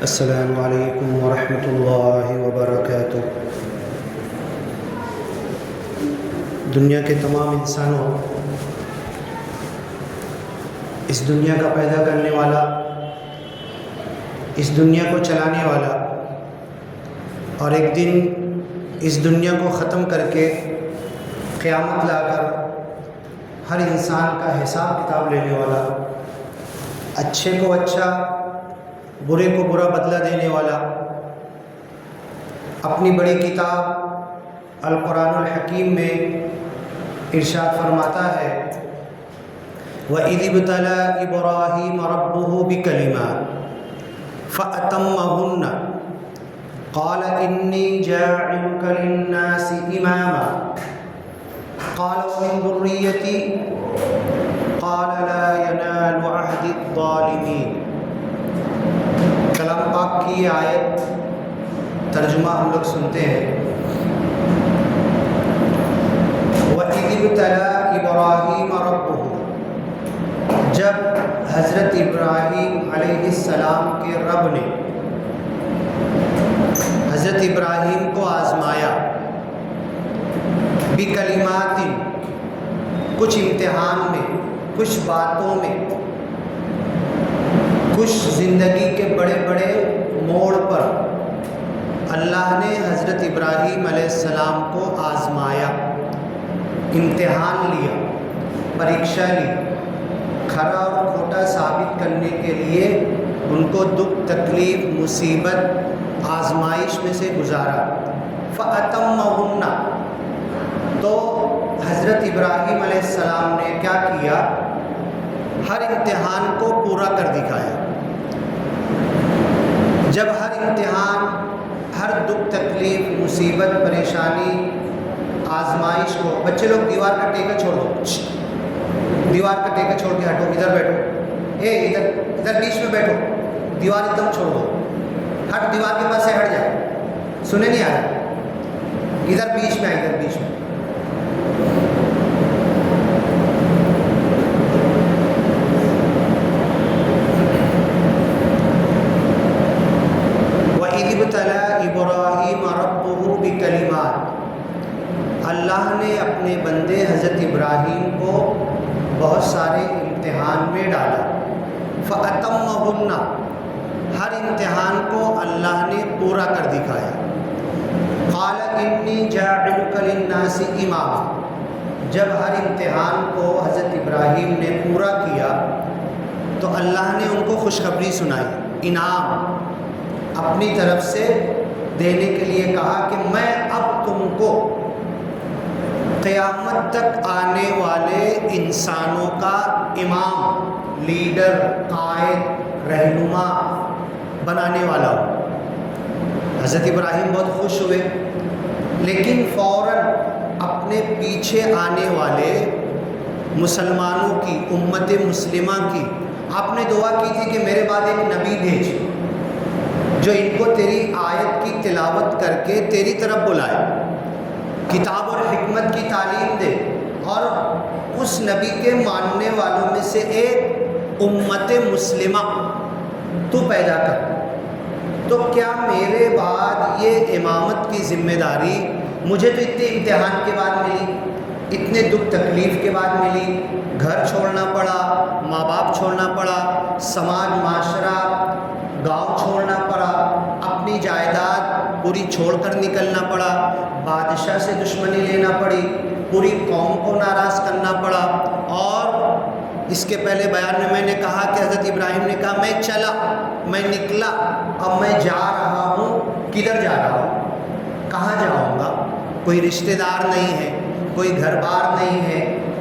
السلام علیکم ورحمۃ اللہ وبرکاتہ۔ دنیا کے تمام انسانوں، اس دنیا کا پیدا کرنے والا، اس دنیا کو چلانے والا، اور ایک دن اس دنیا کو ختم کر کے قیامت لا کر ہر انسان کا حساب کتاب لینے والا، اچھے کو اچھا، برے کو برا بدلہ دینے والا، اپنی بڑی کتاب القرآن الحکیم میں ارشاد فرماتا ہے وَإِذِ ابْتَلَىٰ إِبْرَاهِيمَ رَبُّهُ بِكَلِمَاتٍ فَأَتَمَّهُنَّ قَالَ إِنِّي جَاعِلُكَ لِلنَّاسِ إِمَامًا قَالَ وَمِن ذُرِّيَّتِي قَالَ لَا يَنَالُ عَهْدِي الظَّالِمِينَ۔ کلام پاک کی یہ آیت ترجمہ ہم لوگ سنتے ہیں۔ وَإِذِ ابْتَلَىٰ إِبْرَاهِيمَ رَبُّهُ، جب حضرت ابراہیم علیہ السلام کے رب نے حضرت ابراہیم کو آزمایا، بِكَلِمَاتٍ، کچھ امتحان میں، کچھ باتوں میں، کچھ زندگی کے بڑے بڑے موڑ پر اللہ نے حضرت ابراہیم علیہ السلام کو آزمایا، امتحان لیا، پریکشا لی، کھرا اور کھوٹا ثابت کرنے کے لیے ان کو دکھ، تکلیف، مصیبت، آزمائش میں سے گزارا۔ فَأَتَمَّهُنَّ، تو حضرت ابراہیم علیہ السلام نے کیا کیا؟ ہر امتحان کو پورا کر دکھایا۔ جب ہر امتحان، ہر دکھ، تکلیف، مصیبت، پریشانی، آزمائش کو، بچے لوگ دیوار کا ٹیکا چھوڑ دو، دیوار کا ٹیکا چھوڑ کے ہٹو، ادھر بیٹھو، ادھر بیچ میں بیٹھو، دیوار ایک دم چھوڑ دو، ہٹ، دیوار کے پاس سے ہٹ جائے، سنے نہیں آ رہا، ادھر بیچ میں آئے، ادھر بیچ میں۔ إِبْرَاهِيمَ رَبُّهُ بِكَلِمَاتٍ، اللہ نے اپنے بندے حضرت ابراہیم کو بہت سارے امتحان میں ڈالا۔ فَأَتَمَّهُنَّ، ہر امتحان کو اللہ نے پورا کر دکھایا۔ قَالَ إِنِّي جَاعِلُكَ لِلنَّاسِ إِمَامًا، جب ہر امتحان کو حضرت ابراہیم نے پورا کیا تو اللہ نے ان کو خوشخبری سنائی، انعام اپنی طرف سے دینے کے لیے کہا کہ میں اب تم کو قیامت تک آنے والے انسانوں کا امام، لیڈر، قائد، رہنما بنانے والا ہوں۔ حضرت ابراہیم بہت خوش ہوئے، لیکن فوراً اپنے پیچھے آنے والے مسلمانوں کی، امت مسلمہ کی، آپ نے دعا کی تھی کہ میرے بعد ایک نبی بھیج جو ان کو تیری آیت کی تلاوت کر کے تیری طرف بلائے، کتاب اور حکمت کی تعلیم دے، اور اس نبی کے ماننے والوں میں سے ایک امت مسلمہ تو پیدا کر، تو کیا میرے بعد یہ امامت کی ذمہ داری مجھے تو اتنے امتحان کے بعد ملی، اتنے دکھ تکلیف کے بعد ملی، گھر چھوڑنا پڑا، ماں باپ چھوڑنا پڑا، سماج معاشرہ گاؤں چھوڑنا پڑا، اپنی جائیداد پوری چھوڑ کر نکلنا پڑا، بادشاہ سے دشمنی لینا پڑی، پوری قوم کو ناراض کرنا پڑا۔ اور اس کے پہلے بیان میں نے کہا کہ حضرت ابراہیم نے کہا میں چلا، میں نکلا، اب میں جا رہا ہوں، کدھر جا رہا ہوں، کہاں جاؤں گا، کوئی رشتہ دار نہیں ہے، کوئی گھر بار نہیں ہے،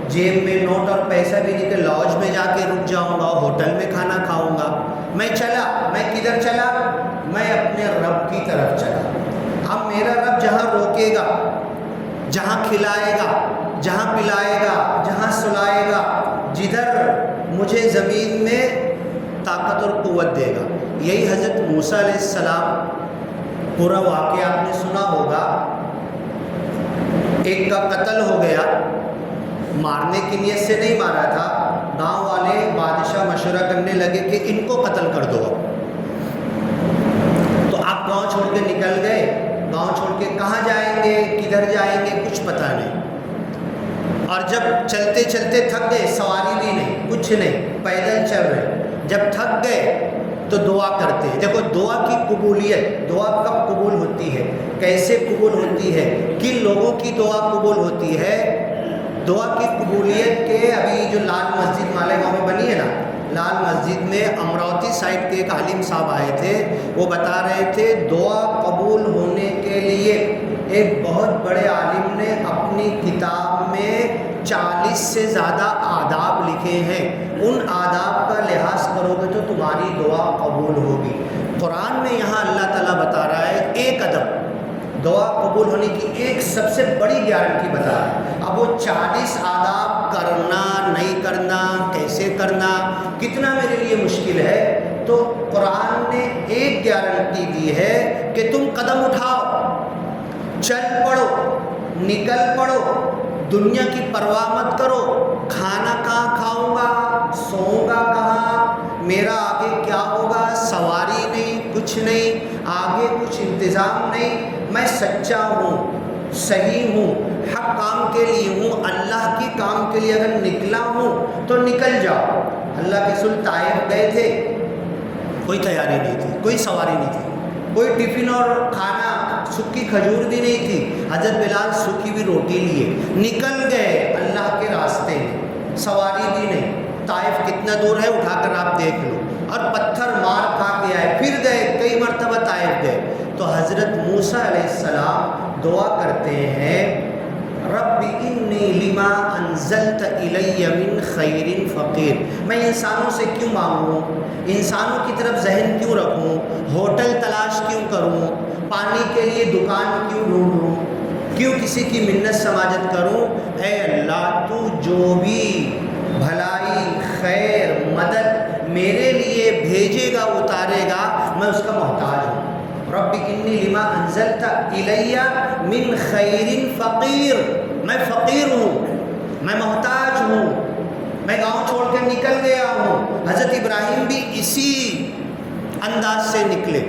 جیب میں نوٹ اور پیسہ بھی نہیں کہ لاج میں جا کے رک جاؤں گا، ہوٹل میں کھانا کھاؤں گا، میں چلا، میں کدھر چلا، میں اپنے رب کی طرف چلا۔ اب میرا رب جہاں روکے گا، جہاں کھلائے گا، جہاں پلائے گا، جہاں سلائے گا، جدھر مجھے زمین میں طاقت اور قوت دے گا۔ یہی حضرت موسیٰ علیہ السلام، پورا واقعہ آپ نے سنا ہوگا، ایک کا قتل ہو گیا، مارنے کی نیت سے نہیں مارا تھا، گاؤں والے بادشاہ مشورہ کرنے لگے کہ ان کو قتل کر دو، تو آپ گاؤں چھوڑ کے نکل گئے، گاؤں چھوڑ کے کہاں جائیں گے، کدھر جائیں گے، کچھ پتہ نہیں، اور جب چلتے چلتے تھک گئے، سواری بھی نہیں، کچھ نہیں، پیدل چل رہے، جب تھک گئے تو دعا کرتے ہیں۔ دیکھو دعا کی قبولیت، دعا کب قبول ہوتی ہے، کیسے قبول ہوتی ہے، کن لوگوں کی دعا قبول ہوتی ہے؟ دعا کی قبولیت کے ابھی جو لال مسجد مالیگاؤں میں بنی ہے نا، لال مسجد میں امراوتی سائڈ کے ایک عالم صاحب آئے تھے، وہ بتا رہے تھے دعا قبول ہونے کے لیے ایک بہت بڑے عالم نے اپنی کتاب میں 40 سے زیادہ آداب لکھے ہیں، ان آداب کا لحاظ کرو گے تو تمہاری دعا قبول ہوگی۔ قرآن میں یہاں اللہ تعالیٰ بتا رہا ہے ایک ادب دعا قبول ہونے کی ایک سب سے بڑی گارنٹی بتا رہا ہے۔ اب وہ 40 آداب کرنا نہیں کرنا، کیسے کرنا، کتنا میرے لیے مشکل ہے، تو قرآن نے ایک گارنٹی دی ہے کہ تم قدم اٹھاؤ، چل پڑو، نکل پڑو، دنیا کی پرواہ مت کرو، کھانا کہاں کھاؤں گا، سوؤں گا کہاں، میرا آگے کیا ہوگا، سواری نہیں، کچھ نہیں، آگے کچھ انتظام نہیں، میں سچا ہوں، صحیح ہوں، حق کام کے لیے ہوں، اللہ کی کام کے لیے اگر نکلا ہوں تو نکل جاؤ۔ اللہ کے رسول طائف گئے تھے، کوئی تیاری نہیں تھی، کوئی سواری نہیں تھی، کوئی ٹفن اور کھانا، سکی کھجور بھی نہیں تھی، حضرت بلال سکی بھی روٹی لیے نکل گئے اللہ کے راستے میں، سواری بھی نہیں، طائف کتنا دور ہے اٹھا کر آپ دیکھ لو، اور پتھر مار کھا کے آئے، پھر گئے، کئی مرتبہ طائف گئے، تو حضرت موسیٰ علیہ السلام دعا کرتے ہیں رب انی لما انزلت الی من خیر فقیر، میں انسانوں سے کیوں مانگوں، انسانوں کی طرف ذہن کیوں رکھوں، ہوٹل تلاش کیوں کروں، پانی کے لیے دکان کیوں ڈھونڈوں، کیوں کسی کی منت سماجت کروں، اے اللہ تو جو بھی بھلائی خیر مدد میرے لیے بھیجے گا اتارے گا، میں اس کا محتاج ہوں۔ رب انی لما انزلت الی من خیر فقیر، میں فقیر ہوں، میں محتاج ہوں، میں گاؤں چھوڑ کے نکل گیا ہوں۔ حضرت ابراہیم بھی اسی انداز سے نکلے،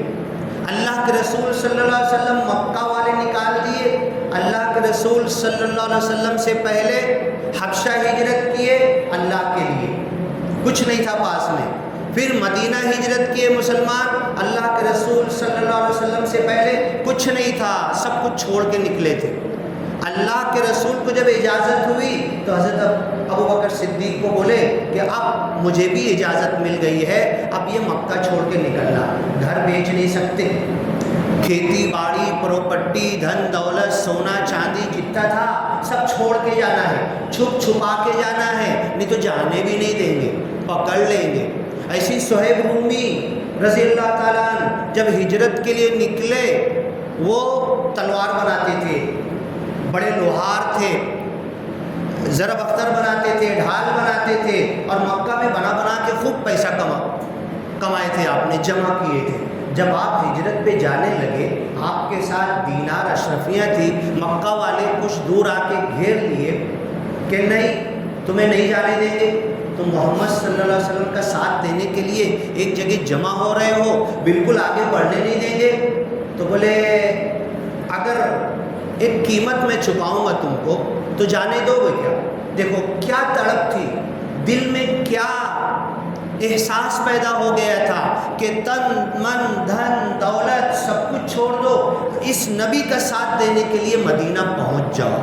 اللہ کے رسول صلی اللہ علیہ وسلم مکہ والے نکال دیے، اللہ کے رسول صلی اللہ علیہ وسلم سے پہلے حبشہ ہجرت کیے اللہ کے لیے، کچھ نہیں تھا پاس میں، پھر مدینہ ہجرت کیے مسلمان، اللہ کے رسول صلی اللہ علیہ وسلم سے پہلے کچھ نہیں تھا، سب کچھ چھوڑ کے نکلے تھے۔ اللہ کے رسول کو جب اجازت ہوئی تو حضرت ابو بکر صدیق کو بولے کہ اب مجھے بھی اجازت مل گئی ہے، اب یہ مکہ چھوڑ کے نکلنا، گھر بیچ نہیں سکتے، کھیتی باڑی پراپرٹی دھن دولت سونا چاندی جتنا تھا سب چھوڑ کے جانا ہے، چھپ چھپا کے جانا ہے، نہیں تو جانے بھی نہیں دیں گے، پکڑ لیں گے۔ ایسی صہیب رومی رضی اللہ تعالیٰ عنہ جب ہجرت کے لیے نکلے، وہ تلوار بناتے تھے، بڑے لوہار تھے، ضرب اختر بناتے تھے، ڈھال بناتے تھے، اور مکہ میں بنا بنا کے خوب پیسہ کمائے تھے، آپ نے جمع کیے تھے۔ جب آپ ہجرت پہ جانے لگے، آپ کے ساتھ دینار اشرفیاں تھی، مکہ والے کچھ دور آ کے گھیر لیے کہ نہیں تمہیں نہیں جانے دیں گے، تم محمد صلی اللہ علیہ وسلم کا ساتھ دینے کے لیے ایک جگہ جمع ہو رہے ہو، بالکل آگے بڑھنے نہیں دیں گے؟ تو بولے اگر ایک قیمت میں چکاؤں گا تم کو تو جانے دو گے کیا؟ دیکھو کیا تڑپ تھی دل میں، کیا احساس پیدا ہو گیا تھا کہ تن من دھن دولت سب کچھ چھوڑ دو، اس نبی کا ساتھ دینے کے لیے مدینہ پہنچ جاؤ،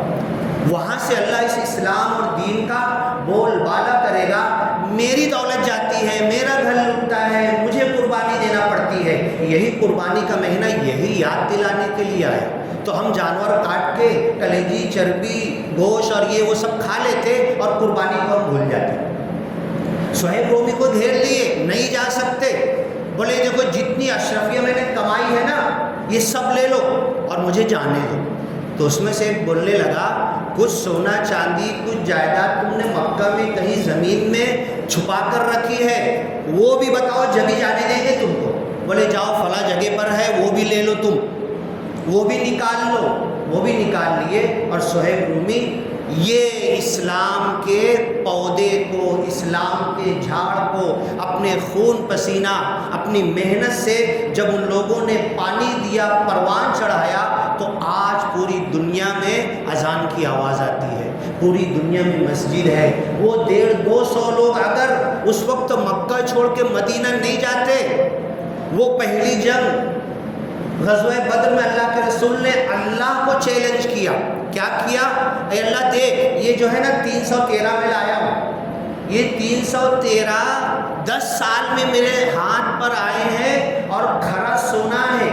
وہاں سے اللہ اس اسلام اور دین کا بول بالا کرے گا۔ میری دولت جاتی ہے، میرا گھر لٹتا ہے، مجھے قربانی دینا پڑتی ہے، یہی قربانی کا مہینہ یہی یاد دلانے کے لیے آیا۔ تو ہم جانور کاٹ کے کلیجی چربی گوشت اور یہ وہ سب کھا لیتے اور قربانی کو ہم بھول جاتے۔ صہیب رومی کو گھیر لیے، نہیں جا سکتے، بولے دیکھو جتنی اشرفیہ میں نے کمائی ہے نا یہ سب لے لو اور مجھے جانے دو۔ تو اس میں سے ایک بولنے لگا کچھ سونا چاندی کچھ جائیداد تم نے مکہ میں کہیں زمین میں چھپا کر رکھی ہے، وہ بھی بتاؤ جبھی جانے دیں گے تم کو۔ بولے جاؤ فلاں جگہ پر ہے وہ بھی لے لو، تم وہ بھی نکال لو، وہ بھی نکال لیے۔ اور صہیب رومی یہ اسلام کے پودے کو، اسلام کے جھاڑ کو اپنے خون پسینہ اپنی محنت سے جب ان لوگوں نے پانی دیا، پروان چڑھایا، تو آج پوری دنیا میں اذان کی آواز آتی ہے، پوری دنیا میں مسجد ہے۔ وہ 150-200 لوگ اگر اس وقت مکہ چھوڑ کے مدینہ نہیں جاتے، وہ پہلی جنگ غزوہ بدر میں اللہ کے رسول نے اللہ کو چیلنج کیا، کیا کیا؟ اے اللہ دیکھ یہ جو ہے نا 313 میں لایا ہوں، یہ 313 10 سال میں میرے ہاتھ پر آئے ہیں اور کھرا سونا ہے،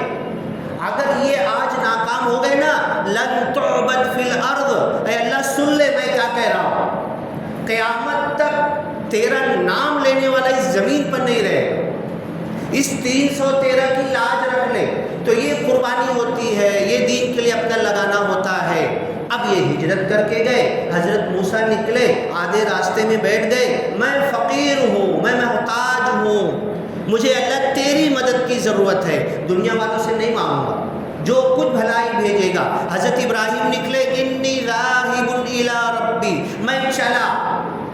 اگر یہ آج ناکام ہو گئے نا لن تعبد فی الارض، اے اللہ سن لے میں کیا کہہ رہا ہوں، قیامت تک تیرا نام لینے والا اس زمین پر نہیں رہے گا، اس 313 کی لاج رکھ لے۔ تو یہ قربانی ہوتی ہے، یہ دین کے لیے اپنا لگانا ہوتا ہے۔ اب یہ ہجرت کر کے گئے، حضرت موسیٰ نکلے، آدھے راستے میں بیٹھ گئے، میں فقیر ہوں، میں محتاج ہوں، مجھے اللہ تیری مدد کی ضرورت ہے، دنیا والوں سے نہیں مانگوں گا، جو کچھ بھلائی بھیجے گا۔ حضرت ابراہیم نکلے، انی ذاہب الی ربی، میں چلا،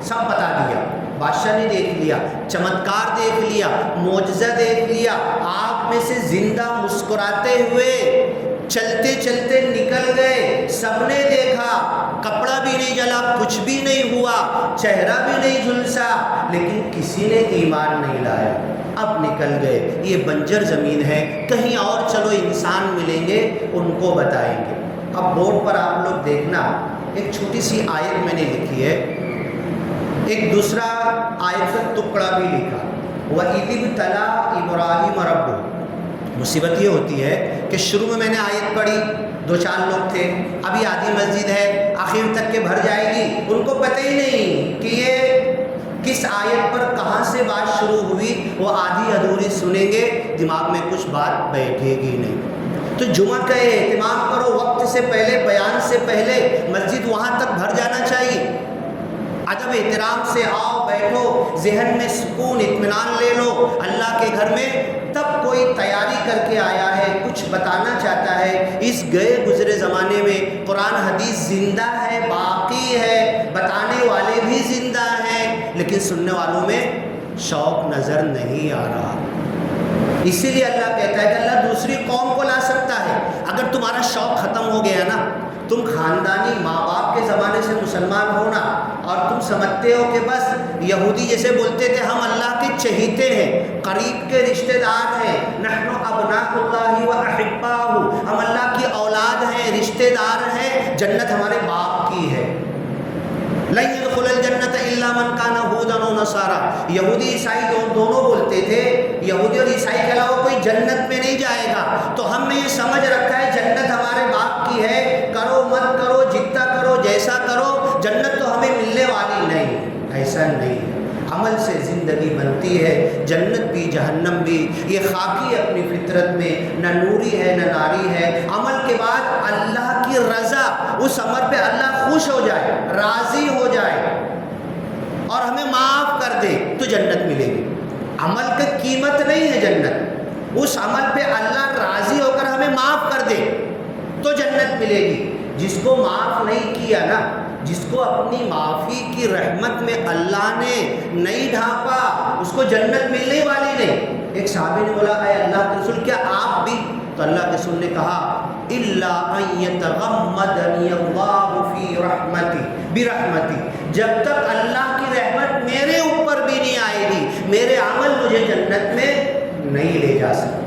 سب بتا دیا، بادشاہ نے دیکھ لیا، چمتکار دیکھ لیا، معجزہ دیکھ لیا، آگ میں سے زندہ مسکراتے ہوئے چلتے چلتے نکل گئے، سب نے دیکھا، کپڑا بھی نہیں جلا، کچھ بھی نہیں ہوا، چہرہ بھی نہیں جھلسا، لیکن کسی نے ایمان نہیں لایا۔ اب نکل گئے، یہ بنجر زمین ہے، کہیں اور چلو انسان ملیں گے ان کو بتائیں گے۔ اب بورڈ پر آپ لوگ دیکھنا ایک چھوٹی سی آیت میں نے لکھی ہے، ایک دوسرا آیت کا ٹکڑا بھی لکھا، وَإِذِ ابْتَلَىٰ إِبْرَاهِيمَ رَبُّهُ۔ مصیبت یہ ہوتی ہے کہ شروع میں نے آیت پڑھی، 2-4 لوگ تھے، ابھی آدھی مسجد ہے، آخر تک کے بھر جائے گی، ان کو پتہ ہی نہیں کہ یہ کس آیت پر کہاں سے بات شروع ہوئی، وہ آدھی ادھوری سنیں گے، دماغ میں کچھ بات بیٹھے گی نہیں۔ تو جمعہ کا اہتمام کرو، وقت سے پہلے، بیان سے پہلے مسجد وہاں تک بھر جانا چاہیے، ادب احترام سے آؤ، بیٹھو، ذہن میں سکون اطمینان لے لو اللہ کے گھر میں۔ تب کوئی تیاری کر کے آیا ہے، کچھ بتانا چاہتا ہے، اس گئے گزرے زمانے میں قرآن حدیث زندہ ہے، باقی ہے، بتانے والے بھی زندہ ہیں، لیکن سننے والوں میں شوق نظر نہیں آ رہا۔ اسی لیے اللہ کہتا ہے کہ اللہ دوسری قوم کو لا سکتا ہے، اگر تمہارا شوق ختم ہو گیا نا، تم خاندانی ماں باپ کے زمانے سے مسلمان ہونا اور تم سمجھتے ہو کہ بس یہودی جیسے بولتے تھے ہم اللہ کے چہیتے ہیں، قریب کے رشتہ دار ہیں، نحن ابناء اللہ و احباہ، ہم اللہ کی اولاد ہیں، رشتہ دار ہیں، جنت ہمارے باپ کی ہے۔ لن يدخل الجنت الا من كان هودا و نصارا، یہودی عیسائی دونوں بولتے تھے، یہودی اور عیسائی کے علاوہ کوئی جنت میں نہیں جائے گا۔ تو ہم نے یہ سمجھ رکھا ہے جنت ہمارے باپ کی ہے، کرو مت کرو، جتنا کرو، جیسا کرو، جنت تو ہمیں ملنے والی نہیں، ایسا نہیں ہے۔ عمل سے زندگی بنتی ہے، جنت بھی جہنم بھی، یہ خاکی اپنی فطرت میں، نہ نوری ہے نہ ناری ہے۔ عمل کے بعد اللہ کی رضا، اس عمل پہ اللہ خوش ہو جائے، راضی ہو جائے اور ہمیں معاف کر دے تو جنت ملے گی۔ عمل کی قیمت نہیں ہے جنت، اس عمل پہ اللہ راضی ہو کر ہمیں معاف کر دے تو جنت ملے گی۔ جس کو معاف نہیں کیا نا، جس کو اپنی معافی کی رحمت میں اللہ نے نہیں ڈھانپا اس کو جنت ملنے والی نہیں۔ ایک صحابی نے بولا اے اللہ کے رسول کیا آپ بھی؟ تو اللہ کے رسول نے کہا الا ان یتغمدنی اللہ فی رحمتی برحمتی، جب تک اللہ کی رحمت میرے اوپر بھی نہیں آئے گی میرے عمل مجھے جنت میں نہیں لے جا سکتے۔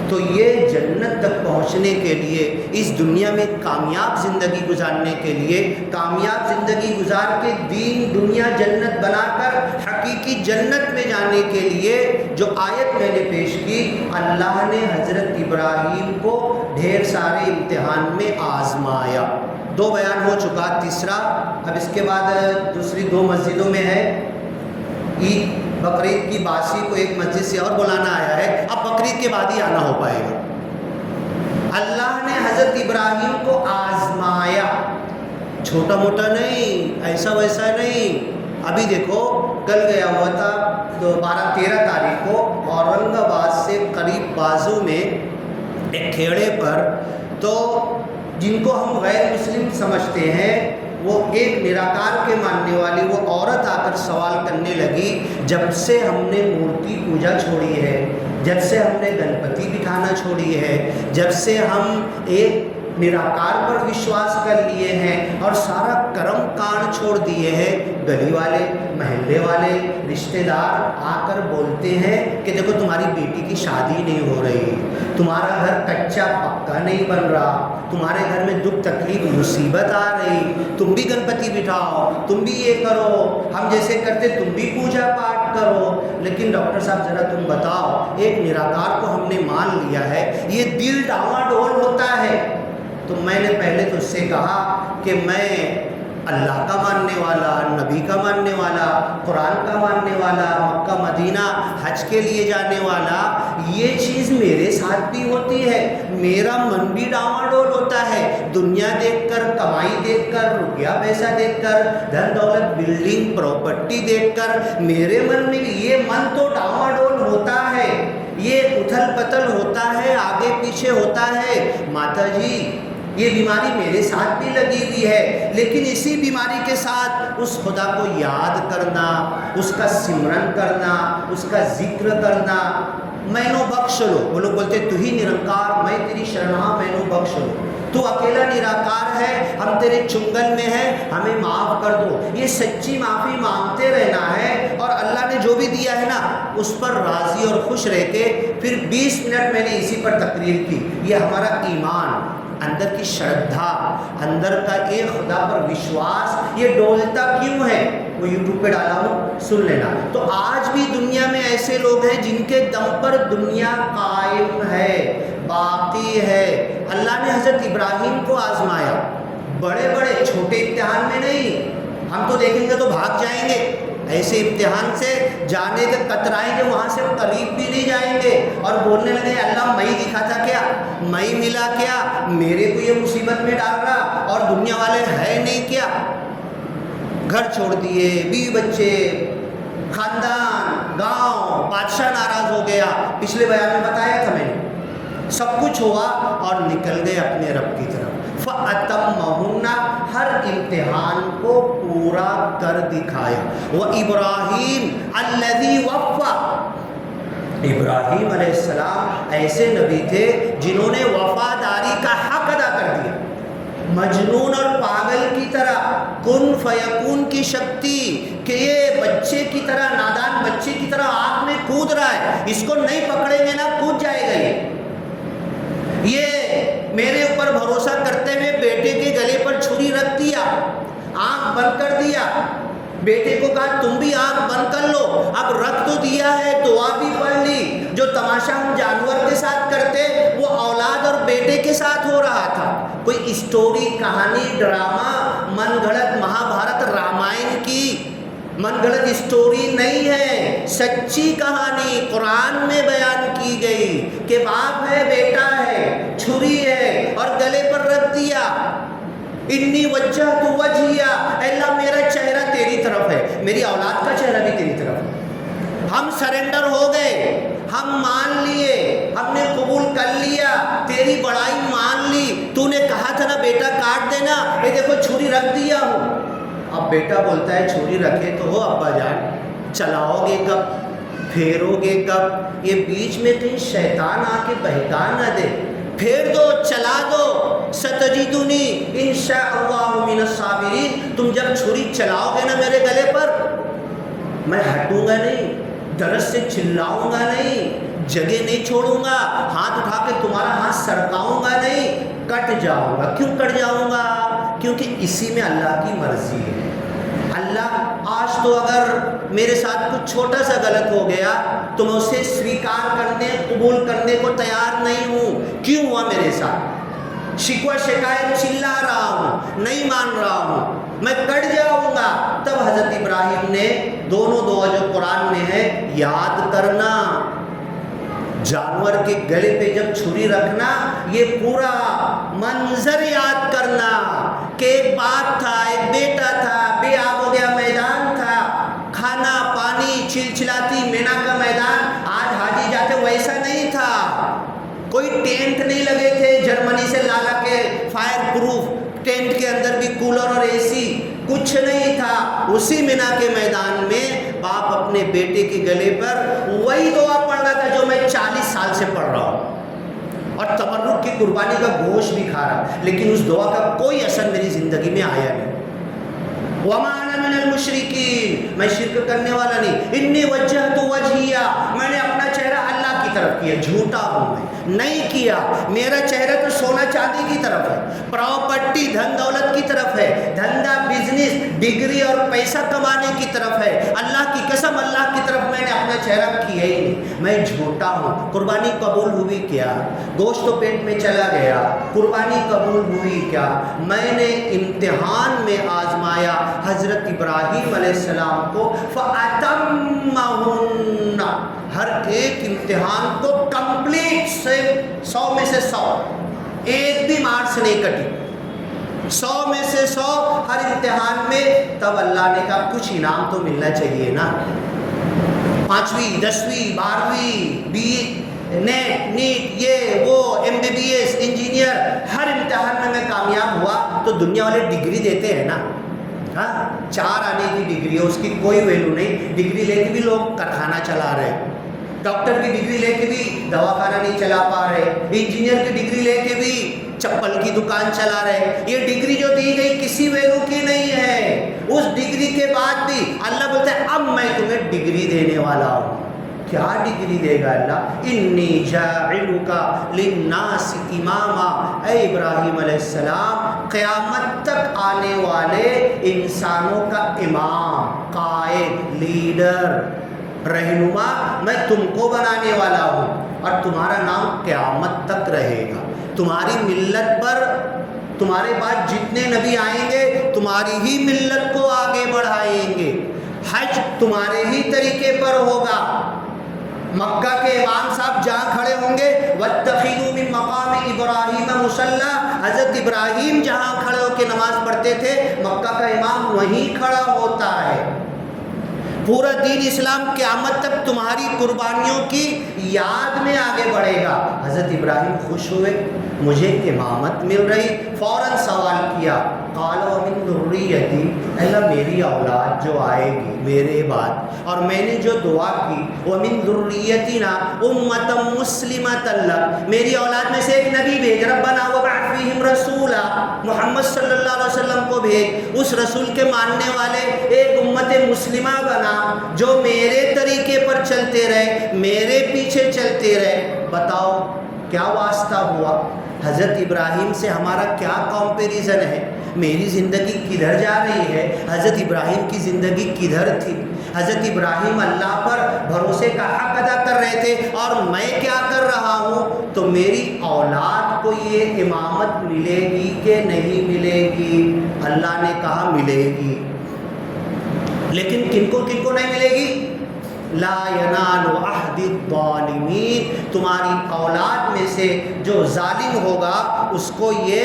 تو یہ جنت تک پہنچنے کے لیے، اس دنیا میں کامیاب زندگی گزارنے کے لیے، کامیاب زندگی گزار کے دین دنیا جنت بنا کر حقیقی جنت میں جانے کے لیے جو آیت میں نے پیش کی، اللہ نے حضرت ابراہیم کو ڈھیر سارے امتحان میں آزمایا۔ 2 بیان ہو چکا، تیسرا اب اس کے بعد دوسری 2 مسجدوں میں ہے۔ عید بقرعید کی باسی کو ایک مسجد سے اور بلانا آیا ہے، اب بقرعید کے بعد ہی آنا ہو پائے گا۔ اللہ نے حضرت ابراہیم کو آزمایا، چھوٹا موٹا نہیں، ایسا ویسا نہیں۔ ابھی دیکھو کل گیا ہوا تھا 12-13 تاریخ کو اورنگ آباد سے قریب بازو میں ایک کھیڑے پر، تو جن کو ہم غیر مسلم سمجھتے ہیں وہ ایک نراکار کے ماننے والی وہ عورت آ کر سوال کرنے لگی، جب سے ہم نے مورتی پوجا چھوڑی ہے، جب سے ہم نے گنپتی بٹھانا چھوڑی ہے، جب سے ہم ایک نراکار پر وشواس کر لیے ہیں اور سارا کرم کانڈ چھوڑ دیے ہیں، گلی والے محلے والے رشتہ دار آ کر بولتے ہیں کہ دیکھو تمہاری بیٹی کی شادی نہیں ہو رہی، تمہارا گھر کچا پکا نہیں بن رہا، تمہارے گھر میں دکھ تکلیف مصیبت آ رہی، تم بھی گنپتی بٹھاؤ، تم بھی یہ کرو، ہم جیسے کرتے تم بھی پوجا پاٹ کرو۔ لیکن ڈاکٹر صاحب ذرا تم بتاؤ، ایک نراکار کو ہم نے مان لیا ہے، یہ دل ڈاواڈول ہوتا ہے۔ تو میں نے پہلے تو اس سے کہا کہ میں اللہ کا ماننے والا، نبی کا ماننے والا، قرآن کا ماننے والا، مکہ مدینہ حج کے لیے جانے والا، یہ چیز میرے ساتھ بھی ہوتی ہے، میرا من بھی ڈاواڈول ہوتا ہے، دنیا دیکھ کر، کمائی دیکھ کر، روپیہ پیسہ دیکھ کر، دھن دولت، بلڈنگ پراپرٹی دیکھ کر میرے من میں یہ من تو ڈاواڈول ہوتا ہے، یہ اتھل پتل ہوتا ہے، آگے پیچھے ہوتا ہے۔ ماتا جی یہ بیماری میرے ساتھ بھی لگی ہوئی ہے، لیکن اسی بیماری کے ساتھ اس خدا کو یاد کرنا، اس کا سمرن کرنا، اس کا ذکر کرنا، مینو بخش لو۔ وہ لوگ بولتے تو ہی نرنکار، میں تیری شرنہا مینو بخش لو، تو اکیلا نراکار ہے، ہم تیرے چنگل میں ہیں، ہمیں معاف کر دو۔ یہ سچی معافی مانگتے رہنا ہے، اور اللہ نے جو بھی دیا ہے نا اس پر راضی اور خوش رہ کے پھر 20 منٹ میں نے اسی پر تقریر کی۔ یہ ہمارا ایمان، اندر کی شردھا، اندر کا ایک خدا پر وشواس، یہ ڈولتا کیوں ہے؟ وہ یوٹیوب پہ ڈالا ہوں، سن لینا۔ تو آج بھی دنیا میں ایسے لوگ ہیں جن کے دم پر دنیا قائم ہے، باقی ہے۔ اللہ نے حضرت ابراہیم کو آزمایا، بڑے بڑے، چھوٹے امتحان میں نہیں، ہم تو دیکھیں گے تو بھاگ جائیں گے، ایسے امتحان سے جانے کے کترائیں گے، وہاں سے قریب بھی نہیں جائیں گے، اور بولنے لگے اللہ میں دکھا تھا کیا، میں ملا کیا، میرے کو یہ مصیبت میں ڈال رہا، اور دنیا والے ہے نہیں کیا۔ گھر چھوڑ دیے، بیوی بچے، خاندان، گاؤں، بادشاہ ناراض ہو گیا، پچھلے بیان میں بتایا تھا میں نے، سب کچھ ہوا اور نکل گئے اپنے رب کی طرف۔ فَأَتَمَّهُنَّ، ہر امتحان کو پورا کر دکھایا۔ وَإِبْرَاهِيمَ الَّذِي وَفَّى، ابراہیم علیہ السلام ایسے نبی تھے جنہوں نے وفاداری کا حق ادا کر دیا۔ مجنون اور پاگل کی طرح، کن فیکون کی شکتی، کہ یہ بچے کی طرح، نادان بچے کی طرح آگ میں کود رہا ہے، اس کو نہیں پکڑیں گے نا کود جائے گا۔ یہ میرے اوپر بھروسہ کرتے ہوئے بیٹے کے گلے پر چھری رکھ دیا، آنکھ بند کر دیا، بیٹے کو کہا تم بھی آنکھ بند کر لو، اب رکھ تو دیا ہے، دعا بھی پڑھ لی۔ جو تماشا ہم جانور کے ساتھ کرتے وہ اولاد اور بیٹے کے ساتھ ہو رہا تھا۔ کوئی اسٹوری، کہانی، ڈرامہ، من گھڑت مہا بھارت رامائن کی من گھڑت اسٹوری نہیں ہے، سچی کہانی قرآن میں بیان کی گئی کہ باپ ہے، بیٹا ہے، چھری ہے اور گلے پر رکھ دیا۔ انی وجہت وجہیہ، اے اللہ میرا چہرہ تیری طرف ہے، میری اولاد کا چہرہ بھی تیری طرف ہے۔ ہم سرنڈر ہو گئے، ہم مان لیے، ہم نے قبول کر لیا، تیری بڑائی مان لی، تو تو نے کہا تھا نا بیٹا کاٹ دینا، یہ دیکھو چھری رکھ دیا ہوں۔ اب بیٹا بولتا ہے چھری رکھے تو ہو ابا جان، چلاؤ گے کب، پھیرو گے کب، یہ بیچ میں کہیں شیطان آ کے بہکا نہ دے، پھیر دو چلا دو، ستجدنی انشاءاللہ من الصابرین، تم جب چھری چلاؤ گے نا میرے گلے پر، میں ہٹوں گا نہیں، درس سے چلاؤں گا نہیں، جگہ نہیں چھوڑوں گا، ہاتھ اٹھا کے تمہارا ہاتھ سرکاؤں گا نہیں، کٹ جاؤں گا۔ کیوں کٹ جاؤں گا؟ کیونکہ اسی میں اللہ کی مرضی ہے۔ اللہ آج تو اگر میرے ساتھ کچھ چھوٹا سا غلط ہو گیا تو میں اسے سویکار کرنے، قبول کرنے کو تیار نہیں ہوں۔ کیوں ہوا میرے ساتھ؟ شکوہ شکایت چلا رہا ہوں، نہیں مان رہا ہوں، میں کٹ جاؤں گا۔ تب حضرت ابراہیم نے دونوں دعا جو قرآن میں ہے، یاد کرنا، جانور کے گلے پہ جب چھری رکھنا، یہ پورا منظر یاد کرنا کہ ایک باپ تھا، ایک بیٹا تھا، بے آب و گیا میدان تھا، کھانا پانی چلچلاتی مینا کا میدان، آج حاجی جاتے ویسا نہیں تھا، کوئی ٹینٹ نہیں لگے تھے جرمنی سے لالا کے فائر پروف ٹینٹ کے اندر بھی کولر اور اے سی کچھ نہیں تھا۔ اسی مینا کے میدان میں باپ اپنے بیٹے کے گلے پر وہی دعا پڑھ رہا تھا جو میں 40 سال سے پڑھ رہا ہوں، اور تبرک کی قربانی کا گوشت بھی کھا رہا، لیکن اس دعا کا کوئی اثر میری زندگی میں آیا نہیں۔ وَمَا أَنَا مِنَ الْمُشْرِكِينَ، میں شرک کرنے والا نہیں۔ إِنِّي وَجَّهْتُ وَجْهِيَ، میں نے اپنا چہرہ اللہ کی طرف کیا، جھوٹا ہوں میں نہیں کیا، میرا چہرہ تو سونا چاندی کی طرف ہے، پراپرٹی دھن دولت کی طرف ہے، دھندا بزنس ڈگری اور پیسہ کمانے کی طرف ہے۔ اللہ کی قسم اللہ کی طرف میں نے اپنا چہرہ کیا ہی نہیں، میں جھوٹا ہوں۔ قربانی قبول ہوئی کیا؟ گوشت تو پیٹ میں چلا گیا، قربانی قبول ہوئی کیا؟ میں نے امتحان میں آزمایا حضرت ابراہیم علیہ السلام کو، فَأَتَمَّهُنَّ، ہر ایک امتحان کو کمپلیٹ سے 100 میں سے 100، ایک بھی مارکس نہیں کٹی، 100 میں سے 100 ہر امتحان میں۔ تب اللہ نے کہا کچھ انعام تو ملنا چاہیے نا، 5ویں 10ویں 12ویں نیٹ یہ وہ MBBS انجینئر، ہر امتحان میں کامیاب ہوا تو دنیا والے ڈگری دیتے ہیں نا، ہاں 4 آنے کی ڈگری ہے، اس کی کوئی ویلو نہیں، ڈگری لے کے بھی لوگ کارخانہ چلا رہے ہیں، ڈاکٹر کی ڈگری لے کے بھی دواخانہ نہیں چلا پا رہے، انجینئر کی ڈگری لے کے بھی چپل کی دکان چلا رہے۔ یہ ڈگری جو دی گئی کسی ویلو کی نہیں ہے، اس ڈگری کے بعد بھی اللہ بولتا ہے اب میں تمہیں ڈگری دینے والا ہوں۔ کیا ڈگری دے گا اللہ؟ انی جاعلک للناس اماما، اے ابراہیم علیہ السلام قیامت تک آنے والے انسانوں کا امام، قائد، لیڈر، رہنما میں تم کو بنانے والا ہوں، اور تمہارا نام قیامت تک رہے گا۔ تمہاری ملت پر تمہارے بعد جتنے نبی آئیں گے تمہاری ہی ملت کو آگے بڑھائیں گے، حج تمہارے ہی طریقے پر ہوگا۔ مکہ کے امام صاحب جہاں کھڑے ہوں گے، وَاتَّخِذُوا مِن مَقَامِ إِبْرَاهِيمَ مُصَلًّى، حضرت ابراہیم جہاں کھڑے ہو کے نماز پڑھتے تھے، مکہ کا امام وہیں کھڑا ہوتا ہے۔ پورا دین اسلام قیامت تک تمہاری قربانیوں کی یاد میں آگے بڑھے گا۔ حضرت ابراہیم خوش ہوئے، مجھے امامت مل رہی، فوراً سوال کیا، قال ومن ذریتی، اللہ میری اولاد جو آئے گی میرے بعد، اور میں نے جو دعا کی، ومن ذریتنا امۃ مسلمۃ لک، میری اولاد میں سے ایک نبی بھیج، ربنا وابعث فیہم رسولا، محمد صلی اللہ علیہ وسلم کو بھیج، اس رسول کے ماننے والے ایک امت مسلمہ بنا جو میرے طریقے پر چلتے رہے، میرے پیچھے چلتے رہے۔ بتاؤ کیا واسطہ ہوا؟ حضرت ابراہیم سے ہمارا کیا کمپیریزن ہے؟ میری زندگی کدھر جا رہی ہے؟ حضرت ابراہیم کی زندگی کدھر تھی؟ حضرت ابراہیم اللہ پر بھروسے کا حق ادا کر رہے تھے، اور میں کیا کر رہا ہوں؟ تو میری اولاد کو یہ امامت ملے گی کہ نہیں ملے گی؟ اللہ نے کہا ملے گی، لیکن کن کو نہیں ملے گی؟ لا ینال عہد الظالمین، تمہاری اولاد میں سے جو ظالم ہوگا اس کو یہ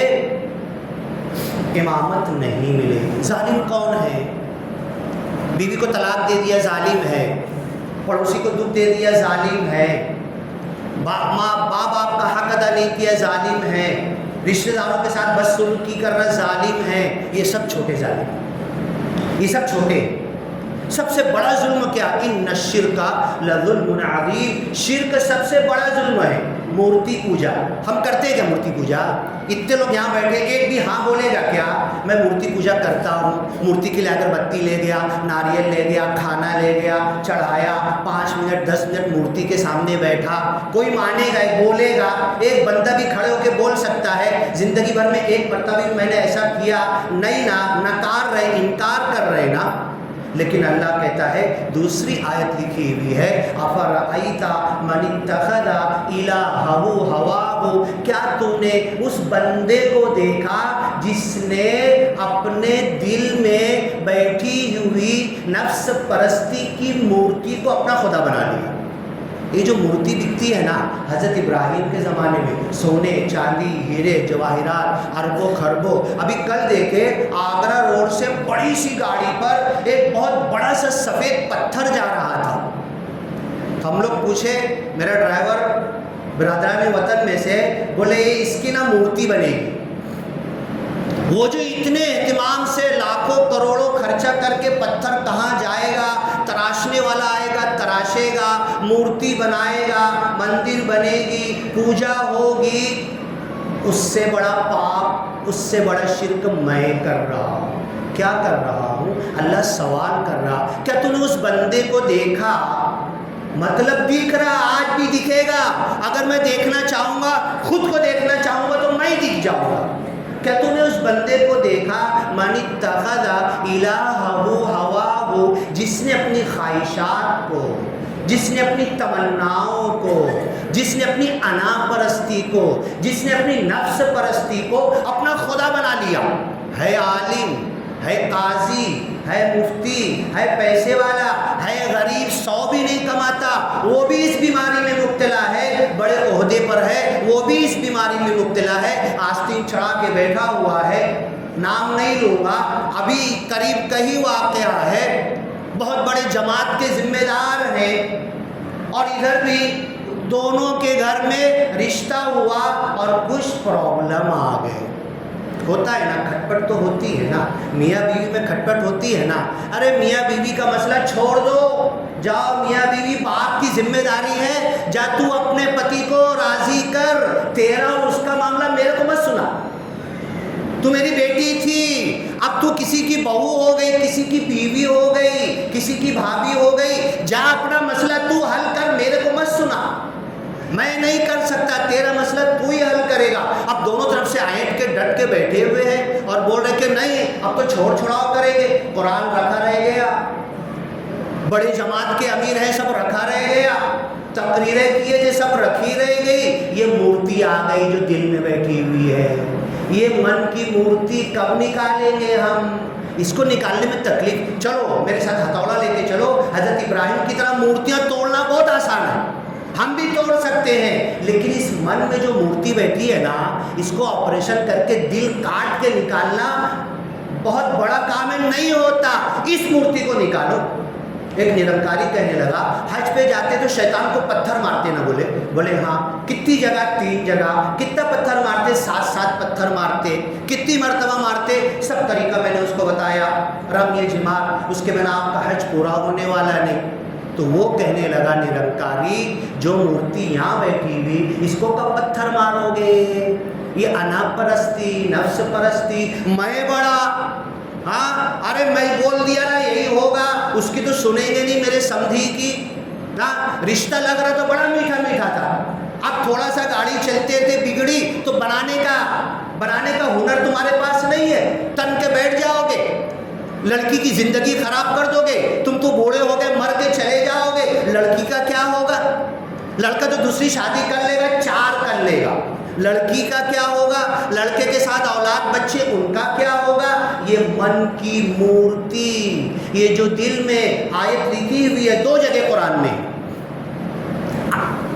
امامت نہیں ملے گی۔ ظالم کون ہے؟ بیوی کو طلاق دے دیا ظالم ہے، پڑوسی کو دکھ دے دیا ظالم ہے، باپ کا حق ادا نہیں کیا ظالم ہے، رشتہ داروں کے ساتھ بدسلوکی کرنا، ظالم ہیں، یہ سب چھوٹے ظالم، یہ سب چھوٹے۔ سب سے بڑا ظلم کیا؟ ان الشرک لظلم عظیم، شرک سب سے بڑا ظلم ہے۔ مورتی پوجا، ہم کرتے ہیں کیا مورتی پوجا؟ اتنے لوگ یہاں بیٹھے، ایک بھی ہاں بولے گا کیا میں مورتی پوجا کرتا ہوں؟ مورتی کے لیے اگر بتی لے گیا، ناریل لے گیا، کھانا لے گیا، چڑھایا، 5 منٹ 10 منٹ مورتی کے سامنے بیٹھا، کوئی مانے گا، بولے گا؟ ایک بندہ بھی کھڑے ہو کے بول سکتا ہے زندگی بھر میں ایک مرتبہ بھی میں نے ایسا کیا نہیں نا؟ نکار رہے، انکار کر رہے نا۔ لیکن اللہ کہتا ہے، دوسری آیت لکھی ہوئی ہے، افرأیت من اتخذ الہہ ہواہ، کیا تو نے اس بندے کو دیکھا جس نے اپنے دل میں بیٹھی ہوئی نفس پرستی کی مورتی کو اپنا خدا بنا لیا؟ یہ جو مورتی دکھتی ہے نا حضرت ابراہیم کے زمانے میں، سونے چاندی ہیرے جواہرات اربوں خربوں، ابھی کل دیکھے آگرہ روڈ سے بڑی سی گاڑی پر ایک بہت بڑا سا سفید پتھر جا رہا تھا۔ ہم لوگ پوچھے، میرا ڈرائیور برادران وطن میں سے، بولے اس کی نا مورتی بنے گی۔ وہ جو اتنے اہتمام سے لاکھوں کروڑوں خرچہ کر کے پتھر کہاں جائے گا، تراشنے والا آئے گا تراشے گا، مورتی بنائے گا، مندر بنے گی، پوجا ہوگی، اس سے بڑا پاپ، اس سے بڑا شرک میں کر رہا ہوں۔ کیا کر رہا ہوں؟ اللہ سوال کر رہا، کیا تو نے اس بندے کو دیکھا؟ مطلب دکھ رہا، آج بھی دکھے گا، اگر میں دیکھنا چاہوں گا، خود کو دیکھنا چاہوں گا تو میں دکھ جاؤں گا۔ کیا تو نے اس بندے کو دیکھا؟ من اتخذ الہہ ہواہ، جس نے اپنی خواہشات کو، جس نے اپنی تمناؤں کو، جس نے اپنی انا پرستی کو، جس نے اپنی نفس پرستی کو اپنا خدا بنا لیا۔ ہے عالم، ہے قاضی، ہے مفتی، ہے پیسے والا، ہے غریب، 100 بھی نہیں کماتا، وہ بھی اس بیماری میں مبتلا ہے، بڑے عہدے پر ہے، وہ بھی اس بیماری میں مبتلا ہے، آستین چڑھا کے بیٹھا ہوا ہے، نام نہیں لوں گا، ابھی قریب کہیں واقعہ ہے، بہت بڑے جماعت کے ذمہ دار ہیں، اور ادھر بھی دونوں کے گھر میں رشتہ ہوا اور کچھ پرابلم آ گئے۔ ہوتا ہے نا، کھٹپٹ تو ہوتی ہے نا، میاں بیوی میں کھٹپٹ ہوتی ہے نا۔ ارے میاں بیوی کا مسئلہ چھوڑ دو، جاؤ میاں بیوی باپ کی ذمہ داری ہے، جا تو اپنے پتی کو راضی کر، تیرا اور اس کا معاملہ میرے کو مت سنا۔ تو میری بیٹی تھی، اب تو کسی کی بہو ہو گئی، کسی کی بیوی ہو گئی، کسی کی بھابھی ہو گئی، جا اپنا مسئلہ تو حل کر، میرے کو مت سنا۔ میں نہیں کر سکتا، تیرا مسئلہ تو ہی حل کرے گا۔ اب دونوں طرف سے آئٹ کے ڈٹ کے بیٹھے ہوئے ہیں اور بول رہے کہ نہیں اب تو چھوڑ چھڑاؤ کریں گے، قرآن رکھا رہ گیا، بڑی جماعت کے امیر ہیں سب رکھا رہ گیا، تقریریں کیے جو سب رکھی رہ گئی، یہ مورتی آ گئی جو دل میں بیٹھی ہوئی ہے۔ یہ من کی مورتی کب نکالیں گے ہم؟ اس کو نکالنے میں تکلیف، چلو میرے ساتھ ہتھوڑا لے کے چلو، حضرت ابراہیم کی طرح مورتیاں توڑنا بہت آسان ہے، ہم بھی توڑ سکتے ہیں، لیکن اس من میں جو مورتی بیٹھی ہے نا، اس کو آپریشن کر کے دل کاٹ کے نکالنا بہت بڑا کام ہے، نہیں ہوتا۔ اس مورتی کو نکالو۔ ایک نرنکاری کہنے لگا، حج پہ جاتے تو شیطان کو پتھر مارتے نہ؟ بولے ہاں۔ کتنی جگہ؟ 3 جگہ۔ کتنا پتھر مارتے؟ 7 پتھر مارتے۔ کتنی مرتبہ مارتے؟ سب طریقہ میں نے اس کو بتایا، رمی جمار، اس کے بنا آپ کا حج پورا ہونے والا نہیں۔ تو وہ کہنے لگا نرنکاری، جو مورتی یہاں بیٹھی ہوئی اس کو کب پتھر مارو گے؟ یہ انا پرستی، نفس پرستی، میں بڑا، ہاں ارے میں بول دیا نا یہی ہوگا، اس کی تو سنیں گے نہیں میرے سمدھی کی نا۔ رشتہ لگ رہا تو بڑا میٹھا میٹھا تھا، اب تھوڑا سا گاڑی چلتے تھے بگڑی تو بنانے کا ہنر تمہارے پاس نہیں ہے، تن کے بیٹھ جاؤ گے، لڑکی کی زندگی خراب کر دو گے، تم تو بوڑھے ہو گئے مر کے چلے جاؤ گے، لڑکی کا کیا ہوگا؟ لڑکا تو دوسری شادی کر لے گا، 4 کر لے گا، لڑکی کا کیا ہوگا؟ لڑکے کے ساتھ اولاد بچے، ان کا کیا ہوگا؟ یہ من کی مورتی، یہ جو دل میں آیت لکھی ہوئی ہے 2 جگہ قرآن میں،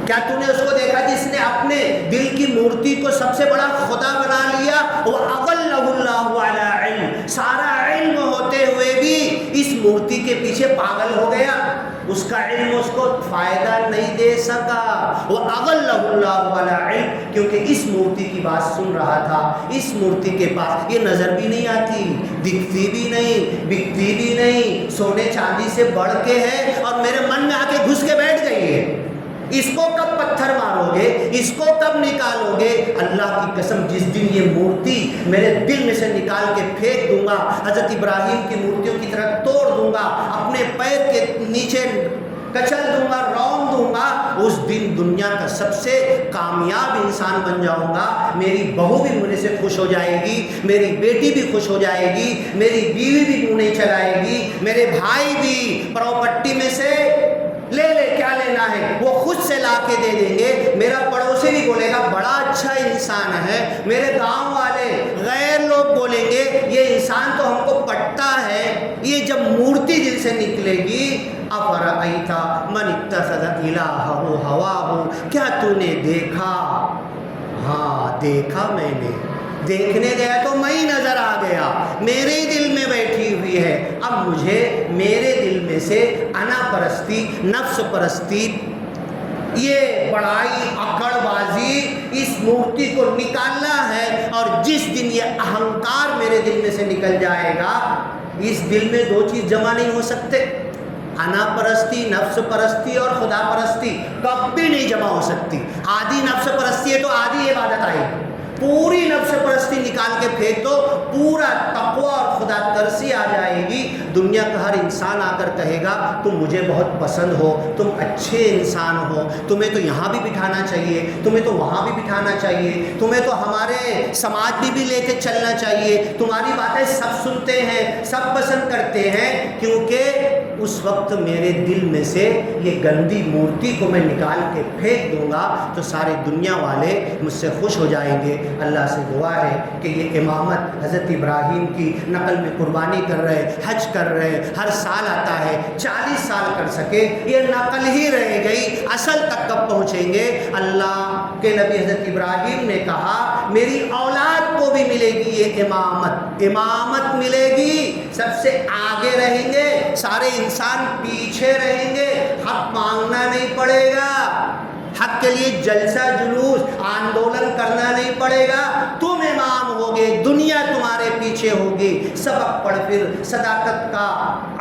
کیا تو نے اس کو دیکھا جس نے اپنے دل کی مورتی کو سب سے بڑا خدا بنا لیا؟ وَأَضَلَّهُ اللَّهُ عَلَىٰ عِلْمٍ، سارا علم ہوتے ہوئے بھی اس مورتی کے پیچھے پاگل ہو گیا، اس کا علم اس کو فائدہ نہیں دے سکا. وہ اغلہ اللہ علی علم، کیونکہ اس مورتی کی بات سن رہا تھا. اس مورتی کے پاس یہ نظر بھی نہیں آتی، دکھتی بھی نہیں، بکتی بھی نہیں، سونے چاندی سے بڑھ کے ہے اور میرے من میں آ کے گھس کے بیٹھ گئی ہے. اس کو کب پتھر مارو گے، اس کو کب نکالو گے؟ اللہ کی قسم جس دن یہ مورتی میرے دل میں سے نکال کے پھینک دوں گا، حضرت ابراہیم کی مورتیوں کی طرح توڑ دوں گا، اپنے پیر کے نیچے کچل دوں گا، رون دوں گا، اس دن دنیا کا سب سے کامیاب انسان بن جاؤں گا. میری بہو بھی مجھ سے خوش ہو جائے گی، میری بیٹی بھی خوش ہو جائے گی، میری بیوی بھی منہ نہیں چلائے گی، میرے بھائی بھی پراپرٹی میں سے لے لے کیا لینا ہے وہ خود سے لا کے دے دیں گے. میرا پڑوسی بھی بولے گا بڑا اچھا انسان ہے، میرے گاؤں والے غیر لوگ بولیں گے یہ انسان تو ہم کو پٹتا ہے. یہ جب مورتی دل سے نکلے گی، افرأیت من اتخذ الہہ ہواہ، کیا تو نے دیکھا؟ ہاں دیکھا میں نے، دیکھنے گیا تو میں ہی نظر آ گیا، میرے دل میں بیٹھی ہوئی ہے. اب مجھے میرے دل میں سے انا پرستی، نفس پرستی، یہ بڑائی، اکڑ بازی، اس مورتی کو نکالنا ہے. اور جس دن یہ اہنکار میرے دل میں سے نکل جائے گا، اس دل میں دو چیز جمع نہیں ہو سکتے، انا پرستی، نفس پرستی اور خدا پرستی کبھی نہیں جمع ہو سکتی. آدھی نفس پرستی ہے تو آدھی عبادت آئے گی. پوری نفس پرستی نکال کے پھینک دو، پورا تقوی اور خدا ترسی آ جائے گی. دنیا کا ہر انسان آ کر کہے گا تم مجھے بہت پسند ہو، تم اچھے انسان ہو، تمہیں تو یہاں بھی بٹھانا چاہیے، تمہیں تو وہاں بھی بٹھانا چاہیے، تمہیں تو ہمارے سماج بھی لے کے چلنا چاہیے، تمہاری باتیں سب سنتے ہیں، سب پسند کرتے ہیں. کیونکہ اس وقت میرے دل میں سے یہ گندی مورتی کو میں نکال کے پھینک دوں گا تو ساری دنیا والے مجھ سے خوش ہو جائیں گے. اللہ سے دعا ہے کہ یہ امامت حضرت ابراہیم کی نقل میں قربانی کر رہے، حج کر رہے، ہر سال آتا ہے، 40 سال کر سکے، یہ نقل ہی رہ گئی، اصل تک کب پہنچیں گے؟ اللہ کے نبی حضرت ابراہیم نے کہا میری اولاد کو بھی ملے گی یہ امامت، امامت ملے گی، سب سے آگے رہیں گے، سارے انسان پیچھے رہیں گے، حق مانگنا نہیں پڑے گا، حق کے لیے جلسہ جلوس آندولن کرنا نہیں پڑے گا، تم امام ہوگے، دنیا تمہارے پیچھے ہوگی. سبق پڑھ پھر صداقت کا،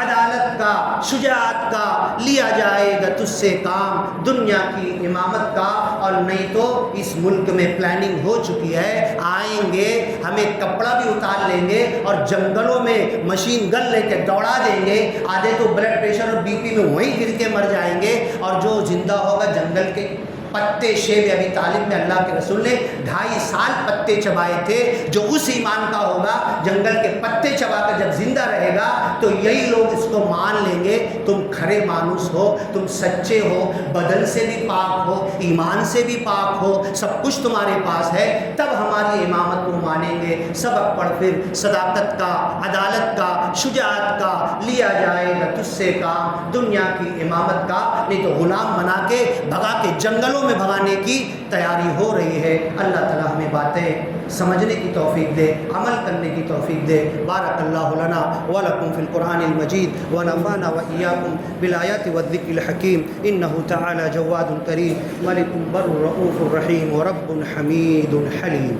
عدالت کا، شجاعت کا لیا جائے گا تجھ سے کام، دنیا کی امامت کا. اور نہیں تو اس ملک میں پلاننگ ہو چکی ہے، آئیں گے ہمیں کپڑا بھی اتار لیں گے اور جنگلوں میں مشین گن لے کے دوڑا دیں گے، آدھے تو بلڈ پریشر اور بی پی میں وہیں گر کے مر جائیں گے، اور جو زندہ ہوگا جنگل کے پتے شیب. ابھی طالب میں اللہ کے رسول نے 2.5 سال پتے چبائے تھے. جو اس ایمان کا ہوگا جنگل کے پتے چبا کر جب زندہ رہے گا تو یہی لوگ اس کو مان لیں گے تم کھرے مانوس ہو، تم سچے ہو، بدن سے بھی پاک ہو، ایمان سے بھی پاک ہو، سب کچھ تمہارے پاس ہے، تب ہماری امامت کو مانیں گے. سبق پڑھ پھر صداقت کا، عدالت کا، شجاعت کا لیا جائے گا تجھ سے کام، دنیا کی امامت کا نہیں تو غلام بنا کے بھگا کے جنگلوں میں بھگانے کی تیاری ہو رہی ہے. اللہ تعالیٰ ہمیں باتیں سمجھنے کی توفیق دے، عمل کرنے کی توفیق دے. بارک اللہ لنا ولکم فی القرآن المجید ونفعنا وإیاکم بالآیات والذکر الحکیم. انہ تعالی جواد کریم، ملک بر رؤوف رحیم، ورب حمید حلیم.